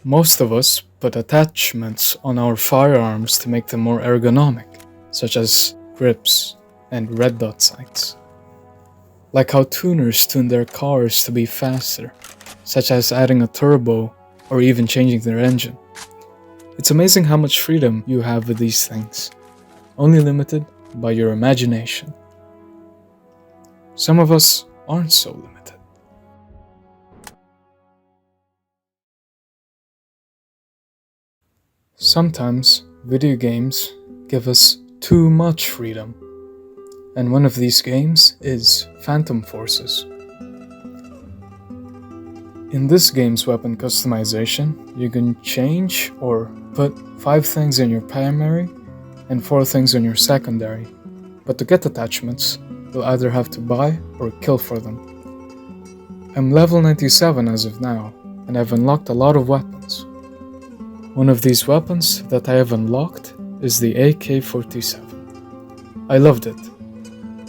Most of us put attachments on our firearms to make them more ergonomic, such as grips and red dot sights. Like how tuners tune their cars to be faster, such as adding a turbo or even changing their engine. It's amazing how much freedom you have with these things, only limited by your imagination. Some of us aren't so limited. Sometimes video games give us too much freedom, and one of these games is Phantom Forces. In this game's weapon customization, you can change or put 5 things in your primary and 4 things in your secondary, but to get attachments, you'll either have to buy or kill for them. I'm level 97 as of now, and I've unlocked a lot of weapons. One of these weapons that I have unlocked is the AK-47. I loved it.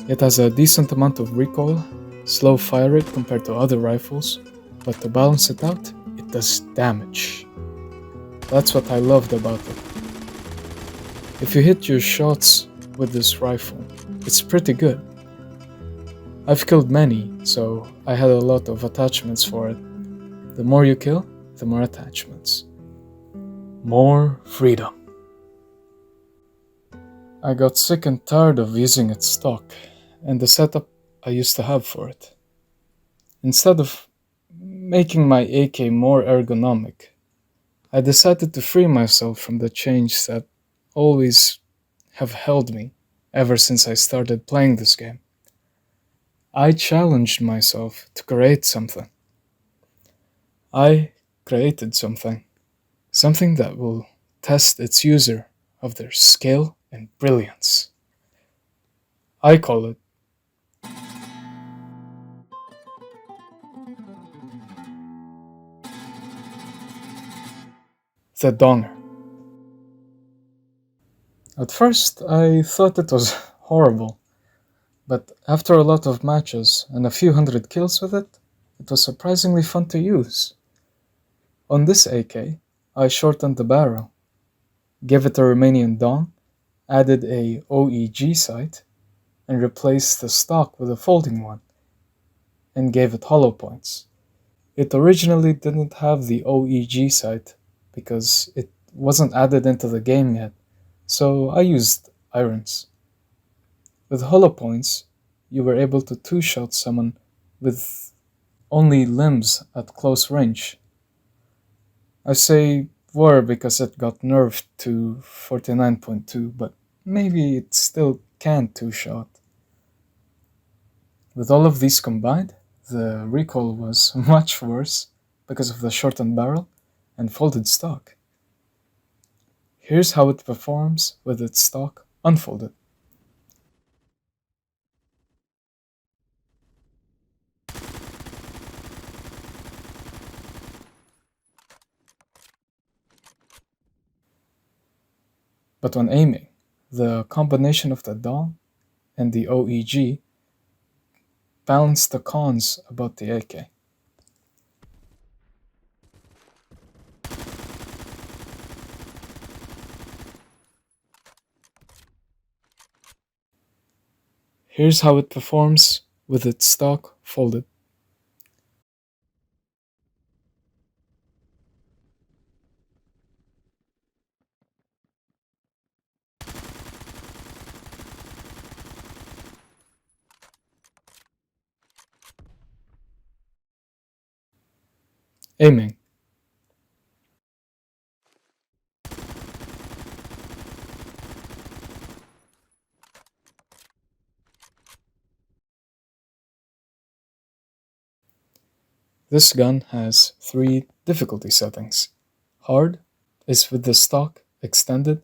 It has a decent amount of recoil, slow fire rate compared to other rifles, but to balance it out, it does damage. That's what I loved about it. If you hit your shots with this rifle, it's pretty good. I've killed many, so I had a lot of attachments for it. The more you kill, the more attachments. More freedom. I got sick and tired of using its stock and the setup I used to have for it. Instead of making my AK more ergonomic, I decided to free myself from the chains that always have held me ever since I started playing this game. I challenged myself to create something. I created something that will test its user of their skill and brilliance. I call it the Donger. At first, I thought it was horrible, but after a lot of matches and a few hundred kills with it, it was surprisingly fun to use. On this AK, I shortened the barrel, gave it a Romanian dong, added a OEG sight, and replaced the stock with a folding one, and gave it hollow points. It originally didn't have the OEG sight because it wasn't added into the game yet, so I used irons. With hollow points, you were able to two-shot someone with only limbs at close range. I say were because it got nerfed to 49.2, but maybe it still can two-shot. With all of these combined, the recoil was much worse because of the shortened barrel and folded stock. Here's how it performs with its stock unfolded. But when aiming, the combination of the dong and the OEG balanced the cons about the AK. Here's how it performs with its stock folded. Aiming. This gun has 3 difficulty settings. Hard is with the stock extended.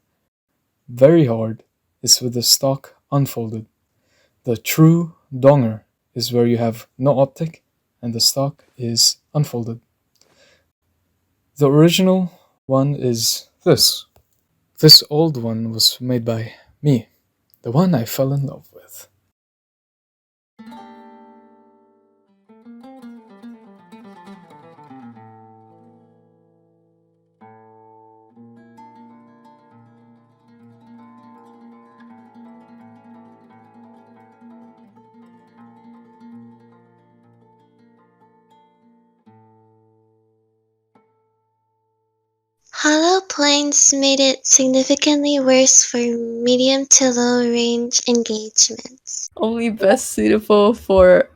Very hard is with the stock unfolded. The true donger is where you have no optic and the stock is unfolded. The original one is this. This old one was made by me, the one I fell in love with. Hollow Plains made it significantly worse for medium to low range engagements. Only best suitable for...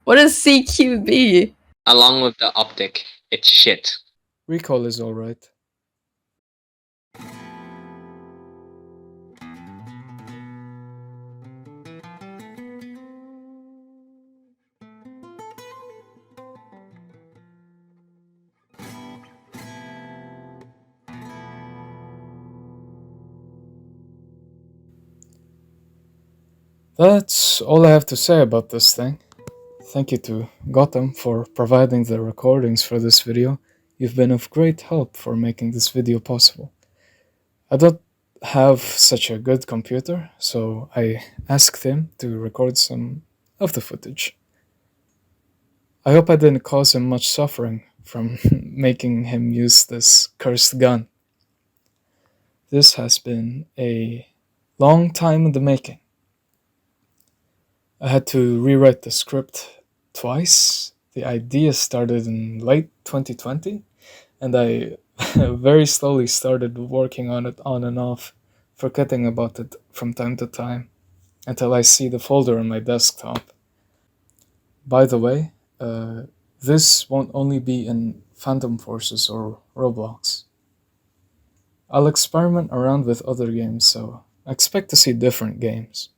What is CQB? Along with the optic, it's shit. Recall is alright. That's all I have to say about this thing. Thank you to Gotham for providing the recordings for this video. You've been of great help for making this video possible. I don't have such a good computer, so I asked him to record some of the footage. I hope I didn't cause him much suffering from making him use this cursed gun. This has been a long time in the making. I had to rewrite the script twice. The idea started in late 2020, and I very slowly started working on it on and off, forgetting about it from time to time, until I see the folder on my desktop. By the way, this won't only be in Phantom Forces or Roblox. I'll experiment around with other games, so expect to see different games.